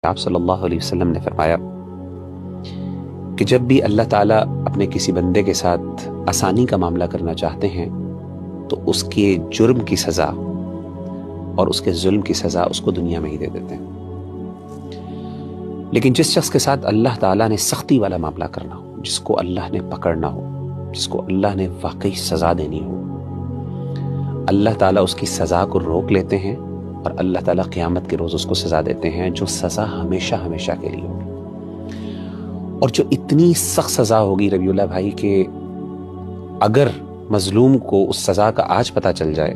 آپ صلی اللہ علیہ وسلم نے فرمایا کہ جب بھی اللہ تعالیٰ اپنے کسی بندے کے ساتھ آسانی کا معاملہ کرنا چاہتے ہیں تو اس کے جرم کی سزا اور اس کے ظلم کی سزا اس کو دنیا میں ہی دے دیتے ہیں، لیکن جس شخص کے ساتھ اللہ تعالیٰ نے سختی والا معاملہ کرنا ہو، جس کو اللہ نے پکڑنا ہو، جس کو اللہ نے واقعی سزا دینی ہو، اللہ تعالیٰ اس کی سزا کو روک لیتے ہیں اور اللہ تعالیٰ قیامت کے روز اس کو سزا دیتے ہیں جو سزا ہمیشہ ہمیشہ کے لیے ہوگی، اور جو اتنی سخت سزا ہوگی ربیع اللہ بھائی کہ اگر مظلوم کو اس سزا کا آج پتہ چل جائے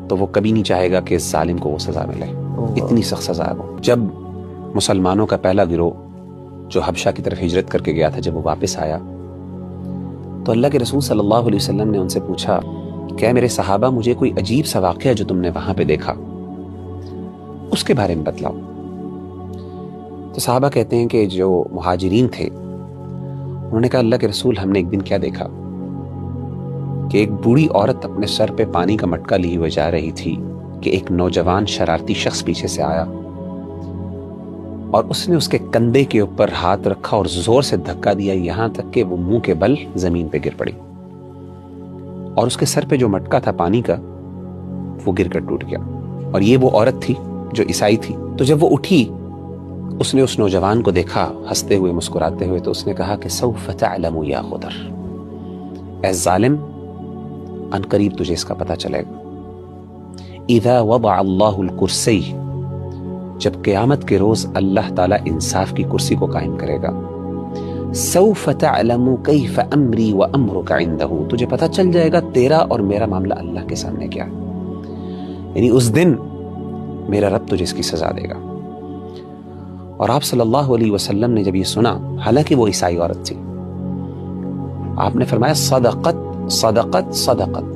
تو وہ کبھی نہیں چاہے گا کہ ظالم کو وہ سزا ملے، اتنی سخت سزا ہے۔ جب مسلمانوں کا پہلا گروہ جو حبشہ کی طرف ہجرت کر کے گیا تھا، جب وہ واپس آیا تو اللہ کے رسول صلی اللہ علیہ وسلم نے ان سے پوچھا کہ اے میرے صحابہ، مجھے کوئی عجیب سا واقعہ جو تم نے وہاں پہ دیکھا اس کے بارے میں بتلاؤ۔ تو صحابہ کہتے ہیں کہ جو مہاجرین تھے انہوں نے کہا اللہ کے رسول، ہم نے ایک دن کیا دیکھا کہ ایک بوڑھی عورت اپنے سر پہ پانی کا مٹکا لی ہوئے جا رہی تھی کہ ایک نوجوان شرارتی شخص پیچھے سے آیا اور اس نے اس کے کندھے کے اوپر ہاتھ رکھا اور زور سے دھکا دیا، یہاں تک کہ وہ منہ کے بل زمین پہ گر پڑی اور اس کے سر پہ جو مٹکا تھا پانی کا وہ گر کر ٹوٹ گیا، اور یہ وہ عورت تھی جو عیسائی تھی۔ تو جب وہ اٹھی اس نے اس نوجوان کو دیکھا ہنستے ہوئے مسکراتے ہوئے، تو اس نے کہا کہ سوف تعلم یا غدر، اے ظالم، ان قریب تجھے اس کا پتہ چلے گا۔ اذا وضع اللہ الکرسی، جب قیامت کے روز اللہ تعالیٰ انصاف کی کرسی کو قائم کرے گا، سوف تعلم کیف امری و امرک عندہ، تجھے پتہ چل جائے گا تیرا اور میرا معاملہ اللہ کے سامنے کیا ہے، یعنی اس دن میرا رب تجھے اس کی سزا دے گا۔ اور آپ صلی اللہ علیہ وسلم نے جب یہ سنا، حالانکہ وہ عیسائی عورت تھی، آپ نے فرمایا صدقت صدقت صدقت،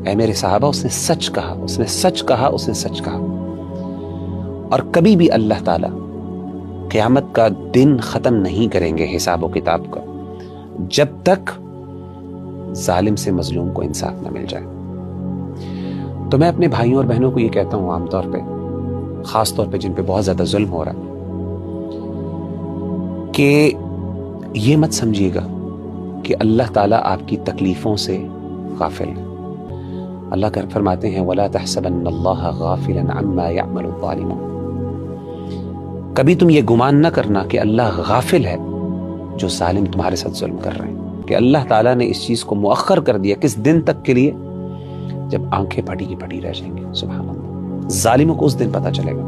اے میرے صحابہ، اس نے سچ کہا، اس نے سچ کہا، اس نے سچ کہا۔ اور کبھی بھی اللہ تعالیٰ قیامت کا دن ختم نہیں کریں گے حساب و کتاب کا جب تک ظالم سے مظلوم کو انصاف نہ مل جائے۔ تو میں اپنے بھائیوں اور بہنوں کو یہ کہتا ہوں، عام طور پہ، خاص طور پہ جن پہ بہت زیادہ ظلم ہو رہا ہے، کہ یہ مت سمجھیے گا کہ اللہ تعالیٰ آپ کی تکلیفوں سے غافل ہے۔ اللہ کا فرماتے ہیں وَلَا تَحْسَبَنَّ اللَّهَ غَافِلًا عَمَّا يَعْمَلُ الظَّالِمُونَ، کبھی تم یہ گمان نہ کرنا کہ اللہ غافل ہے جو ظالم تمہارے ساتھ ظلم کر رہے ہیں، کہ اللہ تعالیٰ نے اس چیز کو مؤخر کر دیا کس دن تک کے لیے، جب آنکھیں پھٹی کی پھٹی رہ جائیں گے۔ سبحان اللہ، ظالموں کو اس دن پتہ چلے گا۔